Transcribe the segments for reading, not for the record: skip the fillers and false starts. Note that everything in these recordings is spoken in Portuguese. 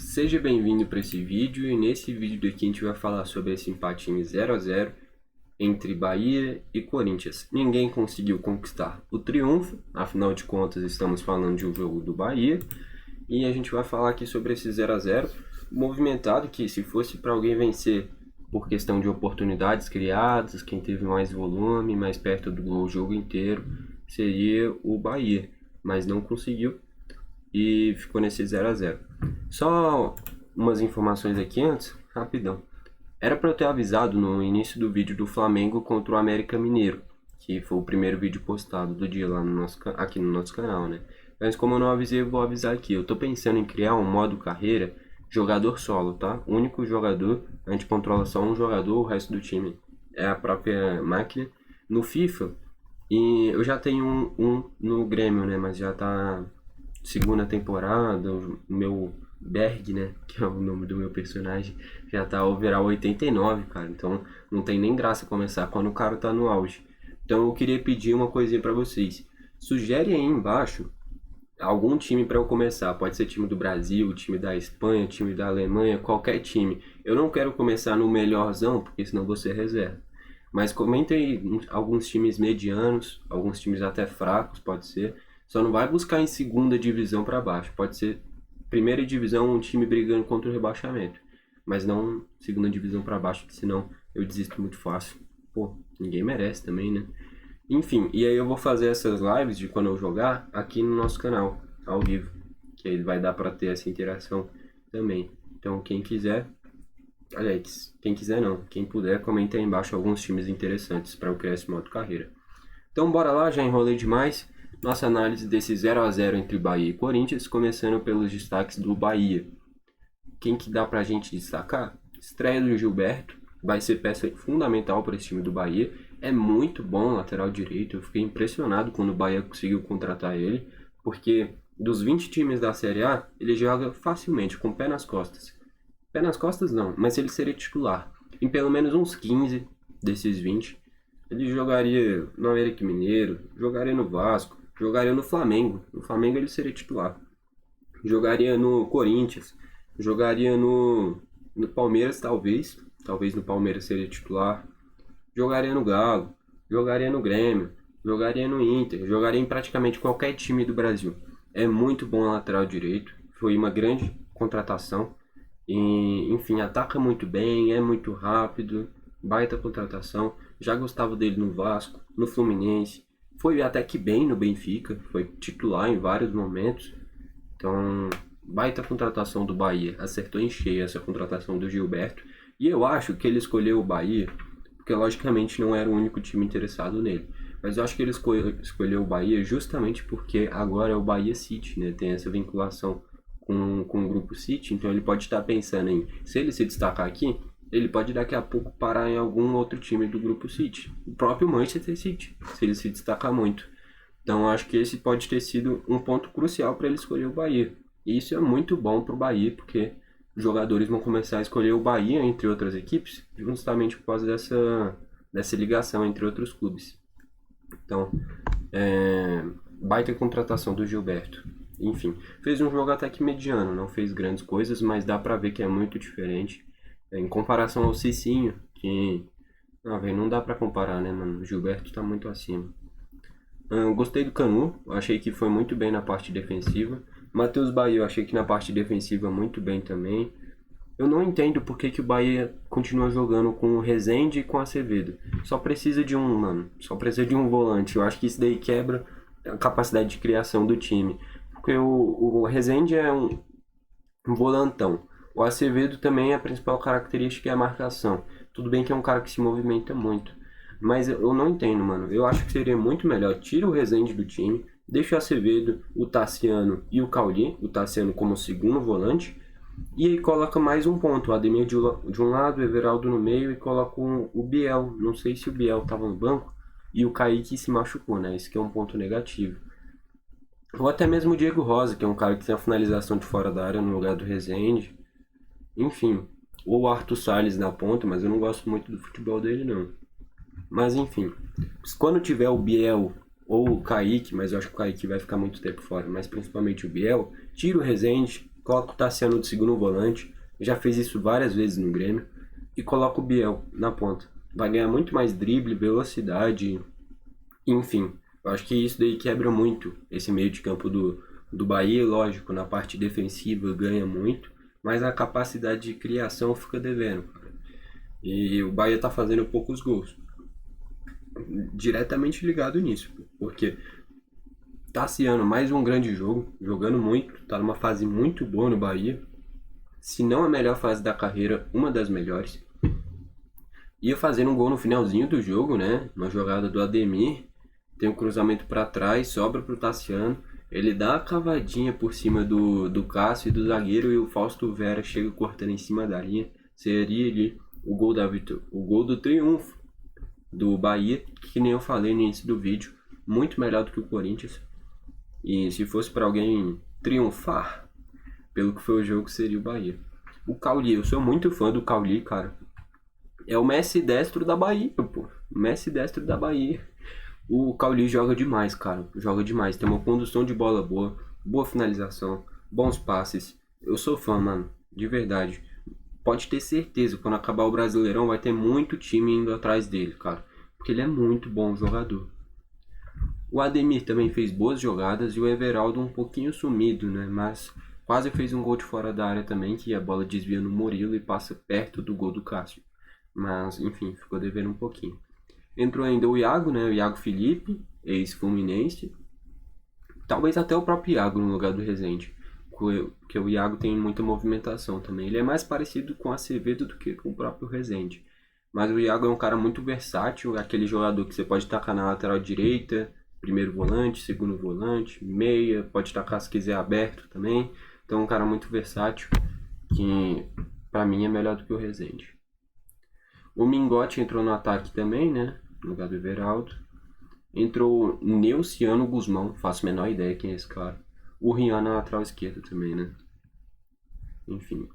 Seja bem-vindo para esse vídeo e nesse vídeo aqui a gente vai falar sobre esse empate em 0 a 0 entre Bahia e Corinthians. Ninguém conseguiu conquistar o triunfo, afinal de contas estamos falando de um jogo do Bahia e a gente vai falar aqui sobre esse 0 a 0 movimentado, que se fosse para alguém vencer por questão de oportunidades criadas, quem teve mais volume, mais perto do gol o jogo inteiro, seria o Bahia, mas não conseguiu e ficou nesse 0 a 0. Só umas informações aqui antes, rapidão. Era para eu ter avisado no início do vídeo do Flamengo contra o América Mineiro, que foi o primeiro vídeo postado do dia lá aqui no nosso canal, né? Mas como eu não avisei, eu vou avisar aqui. Eu tô pensando em criar um modo carreira jogador solo, tá? Único jogador, a gente controla só um jogador, o resto do time é a própria máquina. No FIFA, e eu já tenho um no Grêmio, né? Mas já tá segunda temporada, o meu Berg, né, que é o nome do meu personagem, já tá overall 89, cara. Então não tem nem graça começar quando o cara tá no auge. Então eu queria pedir uma coisinha pra vocês. Sugere aí embaixo algum time para eu começar. Pode ser time do Brasil, time da Espanha, time da Alemanha, qualquer time. Eu não quero começar no melhorzão, porque senão você reserva. Mas comentem alguns times medianos, alguns times até fracos, pode ser. Só não vai buscar em segunda divisão para baixo. Pode ser primeira divisão, um time brigando contra o rebaixamento. Mas não segunda divisão para baixo, que senão eu desisto muito fácil. Pô, ninguém merece também, né? Enfim, e aí eu vou fazer essas lives de quando eu jogar aqui no nosso canal, ao vivo. Que aí vai dar para ter essa interação também. Então quem quiser, aliás, quem quiser não, quem puder, comenta aí embaixo alguns times interessantes para eu criar esse modo carreira. Então bora lá, já enrolei demais. Nossa análise desse 0 a 0 entre Bahia e Corinthians, começando pelos destaques do Bahia. Quem que dá pra gente destacar? Estreia do Gilberto, vai ser peça fundamental para esse time do Bahia. É muito bom lateral direito, eu fiquei impressionado quando o Bahia conseguiu contratar ele, porque dos 20 times da Série A, ele joga facilmente, com o pé nas costas. Pé nas costas não, mas ele seria titular. Em pelo menos uns 15 desses 20, ele jogaria no América Mineiro, jogaria no Vasco, jogaria no Flamengo. No Flamengo ele seria titular. Jogaria no Corinthians, jogaria no Palmeiras talvez. Talvez no Palmeiras seria titular. Jogaria no Galo, jogaria no Grêmio, jogaria no Inter, jogaria em praticamente qualquer time do Brasil. É muito bom lateral direito, foi uma grande contratação. E, enfim, ataca muito bem, é muito rápido, baita contratação. Já gostava dele no Vasco, no Fluminense, foi até que bem no Benfica, foi titular em vários momentos. Então, baita contratação do Bahia, acertou em cheio essa contratação do Gilberto. E eu acho que ele escolheu o Bahia, porque logicamente não era o único time interessado nele. Mas eu acho que ele escolheu o Bahia justamente porque agora é o Bahia City, né? Tem essa vinculação com o grupo City, então ele pode estar pensando em, se ele se destacar aqui, ele pode daqui a pouco parar em algum outro time do grupo City. O próprio Manchester City, se ele se destacar muito. Então acho que esse pode ter sido um ponto crucial para ele escolher o Bahia. E isso é muito bom para o Bahia, porque os jogadores vão começar a escolher o Bahia entre outras equipes, justamente por causa dessa ligação entre outros clubes. Então, baita contratação do Gilberto. Enfim, fez um jogo até que mediano, não fez grandes coisas, mas dá pra ver que é muito diferente. Em comparação ao Cicinho, que... Ah, velho, não dá pra comparar, né, mano? O Gilberto tá muito acima. Gostei do Canu, achei que foi muito bem na parte defensiva. Matheus Bahia, eu achei que na parte defensiva muito bem também. Eu não entendo por que o Bahia continua jogando com o Rezende e com o Acevedo. Só precisa de um, mano. Só precisa de um volante. Eu acho que isso daí quebra a capacidade de criação do time. Porque o Rezende é um volantão. O Acevedo também, a principal característica é a marcação. Tudo bem que é um cara que se movimenta muito. Mas eu não entendo, mano. Eu acho que seria muito melhor. Tira o Rezende do time. Deixa o Acevedo, o Tassiano e o Cauli. O Tassiano como segundo volante. E aí coloca mais um ponto, o Ademir de um lado, o Everaldo no meio e coloca o Biel. Não sei se o Biel estava no banco e o Kaique se machucou, né? Esse que é um ponto negativo. Ou até mesmo o Diego Rosa, que é um cara que tem a finalização de fora da área no lugar do Rezende. Enfim, ou o Arthur Salles na ponta, mas eu não gosto muito do futebol dele não. Mas enfim, quando tiver o Biel ou o Kaique, mas eu acho que o Kaique vai ficar muito tempo fora, mas principalmente o Biel, tira o Rezende, coloca o Tassiano de segundo volante, já fez isso várias vezes no Grêmio, e coloca o Biel na ponta. Vai ganhar muito mais drible, velocidade, enfim. Eu acho que isso daí quebra muito esse meio de campo do Bahia, lógico, na parte defensiva ganha muito, mas a capacidade de criação fica devendo, cara. E o Bahia tá fazendo poucos gols. Diretamente ligado nisso, porque Tassiano, mais um grande jogo, jogando muito, tá numa fase muito boa no Bahia, se não a melhor fase da carreira, uma das melhores. Ia fazendo um gol no finalzinho do jogo, né? Uma jogada do Ademir, tem um cruzamento para trás, sobra pro Tassiano, ele dá a cavadinha por cima do Cássio e do zagueiro e o Fausto Vera chega cortando em cima da linha. Seria ali o gol da vitória, o gol do triunfo do Bahia, que nem eu falei no início do vídeo, muito melhor do que o Corinthians. E se fosse para alguém triunfar pelo que foi o jogo, seria o Bahia. O Cauli, eu sou muito fã do Cauli, cara. É o Messi destro da Bahia, pô. Messi destro da Bahia. O Cauli joga demais, cara. Joga demais. Tem uma condução de bola boa, boa finalização, bons passes. Eu sou fã, mano. De verdade. Pode ter certeza, quando acabar o Brasileirão vai ter muito time indo atrás dele, cara. Porque ele é muito bom jogador. O Ademir também fez boas jogadas e o Everaldo um pouquinho sumido, né? Mas quase fez um gol de fora da área também, que a bola desvia no Murilo e passa perto do gol do Cássio. Mas, enfim, ficou devendo um pouquinho. Entrou ainda o Iago, né? O Iago Felipe, ex-Fluminense. Talvez até o próprio Iago no lugar do Rezende. Porque o Iago tem muita movimentação também. Ele é mais parecido com o Acevedo do que com o próprio Rezende. Mas o Iago é um cara muito versátil, aquele jogador que você pode tacar na lateral direita, primeiro volante, segundo volante, meia, pode tacar se quiser aberto também. Então é um cara muito versátil, que pra mim é melhor do que o Rezende. O Mingote entrou no ataque também, né? No lugar do Everaldo. Entrou Neuciano Guzmão, faço a menor ideia quem é esse cara. O Rian na lateral esquerda também, né? Enfim.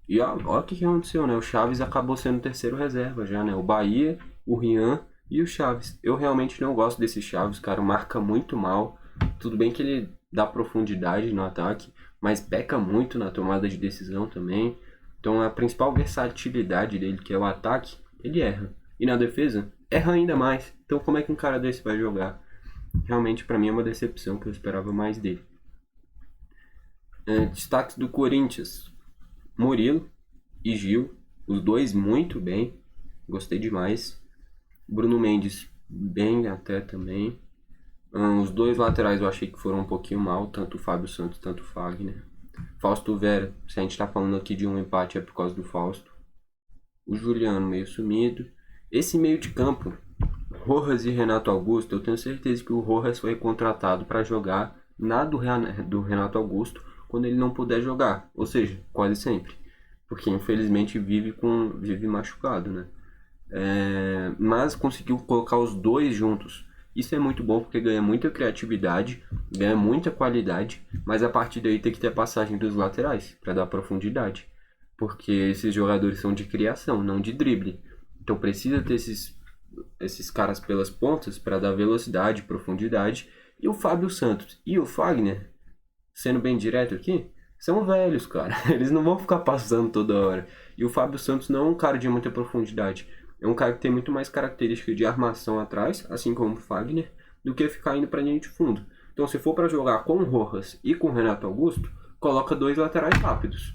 E ó o que aconteceu, né? O Chaves acabou sendo o terceiro reserva já, né? O Bahia, o Rian e o Chaves. Eu realmente não gosto desse Chaves, cara. Marca muito mal. Tudo bem que ele dá profundidade no ataque, mas peca muito na tomada de decisão também. Então a principal versatilidade dele, que é o ataque, ele erra. E na defesa, erra ainda mais. Então como é que um cara desse vai jogar? Realmente pra mim é uma decepção, que eu esperava mais dele. Destaques do Corinthians: Murilo e Gil, os dois muito bem, gostei demais. Bruno Mendes bem até também. Os dois laterais eu achei que foram um pouquinho mal, tanto o Fábio Santos, tanto o Fagner. Fausto Vera, se a gente tá falando aqui de um empate é por causa do Fausto. O Juliano meio sumido. Esse meio de campo, Rojas e Renato Augusto, eu tenho certeza que o Rojas foi contratado para jogar na do Renato Augusto quando ele não puder jogar, ou seja, quase sempre, porque infelizmente vive machucado, né? Mas conseguiu colocar os dois juntos. Isso é muito bom porque ganha muita criatividade, ganha muita qualidade, mas a partir daí tem que ter a passagem dos laterais para dar profundidade, porque esses jogadores são de criação, não de drible. Então precisa ter esses caras pelas pontas para dar velocidade, profundidade. E o Fábio Santos e o Fagner, sendo bem direto aqui, são velhos, cara. Eles não vão ficar passando toda hora. E o Fábio Santos não é um cara de muita profundidade. É um cara que tem muito mais característica de armação atrás, assim como o Fagner, do que ficar indo para linha de fundo. Então, se for para jogar com o Rojas e com o Renato Augusto, coloca dois laterais rápidos,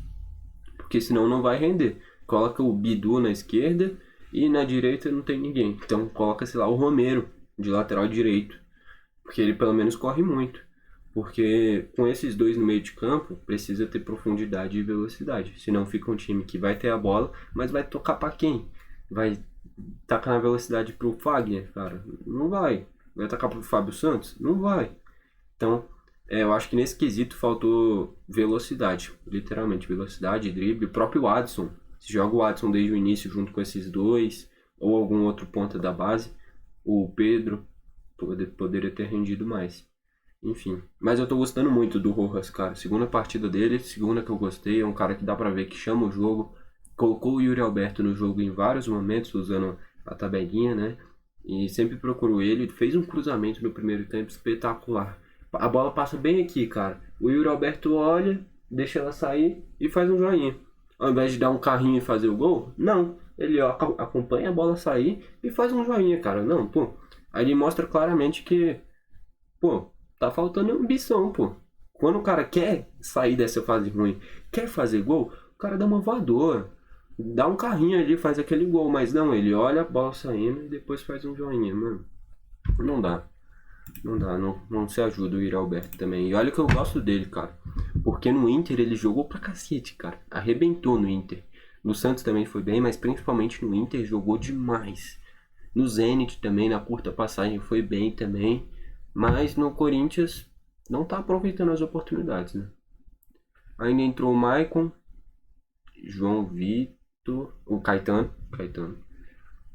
porque senão não vai render. Coloca o Bidu na esquerda e na direita não tem ninguém. Então, coloca, sei lá, o Romero de lateral direito, porque ele pelo menos corre muito. Porque com esses dois no meio de campo, precisa ter profundidade e velocidade. Senão fica um time que vai ter a bola, mas vai tocar para quem? Vai tacar na velocidade pro Fagner, cara? Não vai. Vai tacar pro Fábio Santos? Não vai. Então, eu acho que nesse quesito faltou velocidade. Literalmente, velocidade, drible. O próprio Adson. Se joga o Adson desde o início junto com esses dois, ou algum outro ponta da base, o Pedro poderia ter rendido mais. Enfim, mas eu tô gostando muito do Rojas, cara. Segunda partida dele, segunda que eu gostei. É um cara que dá pra ver que chama o jogo. Colocou o Yuri Alberto no jogo em vários momentos, usando a tabelinha, né? E sempre procurou ele. Fez um cruzamento no primeiro tempo espetacular. A bola passa bem aqui, cara. O Yuri Alberto olha, deixa ela sair e faz um joinha. Ao invés de dar um carrinho e fazer o gol, não. Ele acompanha a bola sair e faz um joinha, cara. Não, pô. Aí ele mostra claramente que, pô, tá faltando ambição, pô. Quando o cara quer sair dessa fase ruim, quer fazer gol, o cara dá uma voadora. Dá um carrinho ali, faz aquele gol. Mas não, ele olha a bola saindo e depois faz um joinha, mano. Não dá. Não dá, não se ajuda o Yuri Alberto também. E olha que eu gosto dele, cara. Porque no Inter ele jogou pra cacete, cara. Arrebentou no Inter. No Santos também foi bem, mas principalmente no Inter jogou demais. No Zenit também, na curta passagem, foi bem também. Mas no Corinthians não tá aproveitando as oportunidades, né? Ainda entrou o Maicon, João Vitor, o Caetano.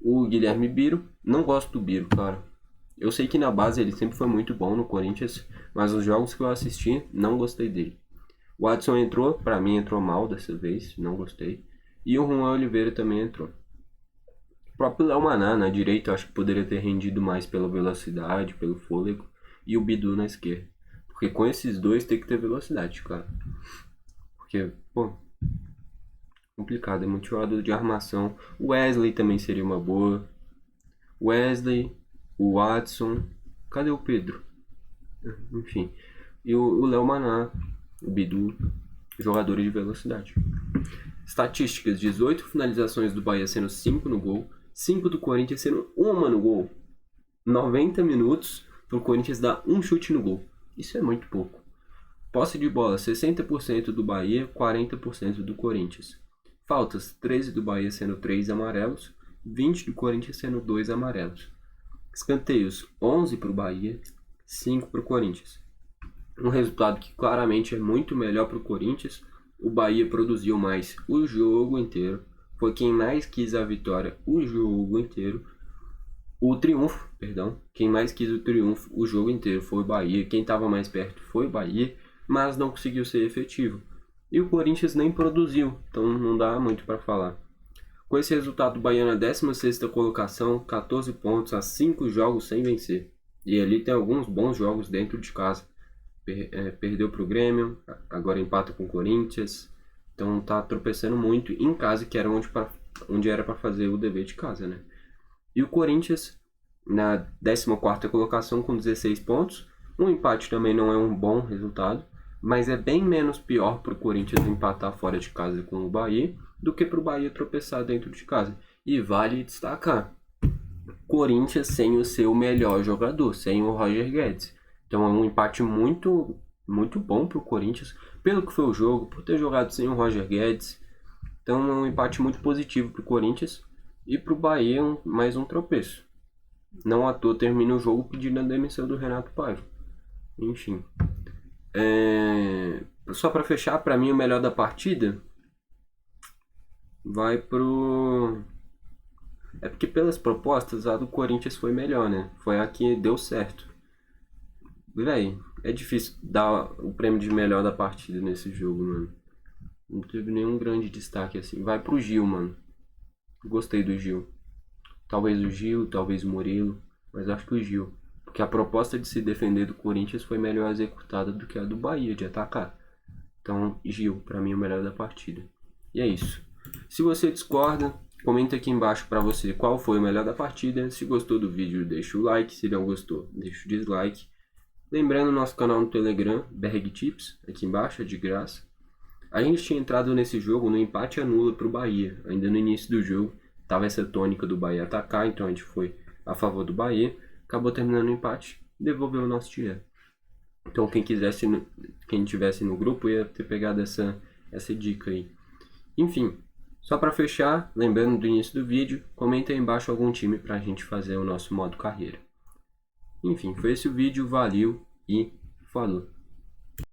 O Guilherme Biro. Não gosto do Biro, cara. Eu sei que na base ele sempre foi muito bom no Corinthians, mas os jogos que eu assisti, não gostei dele. O Adson entrou, pra mim entrou mal dessa vez, não gostei. E o Juan Oliveira também entrou. O próprio Léo Maná na direita, eu acho que poderia ter rendido mais pela velocidade, pelo fôlego. E o Bidu na esquerda. Porque com esses dois tem que ter velocidade, cara. Porque, pô, complicado, é muito jogador de armação. O Wesley também seria uma boa. Wesley, o Watson, cadê o Pedro? Enfim. E o Léo Maná, o Bidu, jogadores de velocidade. Estatísticas: 18 finalizações do Bahia sendo 5 no gol, 5 do Corinthians sendo 1 no gol. 90 minutos pro Corinthians dar um chute no gol. Isso é muito pouco. Posse de bola: 60% do Bahia, 40% do Corinthians. Faltas: 13 do Bahia sendo 3 amarelos, 20 do Corinthians sendo 2 amarelos. Escanteios: 11 para o Bahia, 5 para o Corinthians. Um resultado que claramente é muito melhor para o Corinthians. O Bahia produziu mais o jogo inteiro. Foi quem mais quis a vitória o jogo inteiro. O triunfo, perdão. Quem mais quis o triunfo o jogo inteiro foi o Bahia. Quem estava mais perto foi o Bahia, mas não conseguiu ser efetivo. E o Corinthians nem produziu, então não dá muito para falar. Com esse resultado, o Bahia na 16ª colocação, 14 pontos a 5 jogos sem vencer. E ali tem alguns bons jogos dentro de casa. Perdeu para o Grêmio, agora empata com o Corinthians. Então tá tropeçando muito em casa, que era onde era para fazer o dever de casa, né? E o Corinthians na 14ª colocação com 16 pontos. Um empate também não é um bom resultado, mas é bem menos pior para o Corinthians empatar fora de casa com o Bahia do que para o Bahia tropeçar dentro de casa. E vale destacar, Corinthians sem o seu melhor jogador, sem o Roger Guedes. Então é um empate muito, muito bom para o Corinthians, pelo que foi o jogo, por ter jogado sem o Roger Guedes. Então é um empate muito positivo para o Corinthians. E para o Bahia, mais um tropeço. Não à toa termina o jogo pedindo a demissão do Renato Paiva. Enfim. Só para fechar, para mim o melhor da partida vai pro... É porque pelas propostas a do Corinthians foi melhor, né? Foi a que deu certo. Véi, é difícil dar o prêmio de melhor da partida nesse jogo, mano. Não teve nenhum grande destaque assim. Vai pro Gil, mano. Gostei do Gil. Talvez o Gil, talvez o Murilo, mas acho que o Gil. Porque a proposta de se defender do Corinthians foi melhor executada do que a do Bahia, de atacar. Então, Gil, pra mim, é o melhor da partida. E é isso. Se você discorda, comenta aqui embaixo pra você qual foi o melhor da partida. Se gostou do vídeo, deixa o like. Se não gostou, deixa o dislike. Lembrando, nosso canal no Telegram, Berg Tips, aqui embaixo, é de graça. A gente tinha entrado nesse jogo no empate anula pro Bahia, ainda no início do jogo. Tava essa tônica do Bahia atacar, então a gente foi a favor do Bahia. Acabou terminando o empate, devolveu o nosso dinheiro. Então quem tivesse no grupo ia ter pegado essa dica aí. Enfim, só para fechar, lembrando do início do vídeo, comenta aí embaixo algum time pra gente fazer o nosso modo carreira. Enfim, foi esse o vídeo, valeu e falou!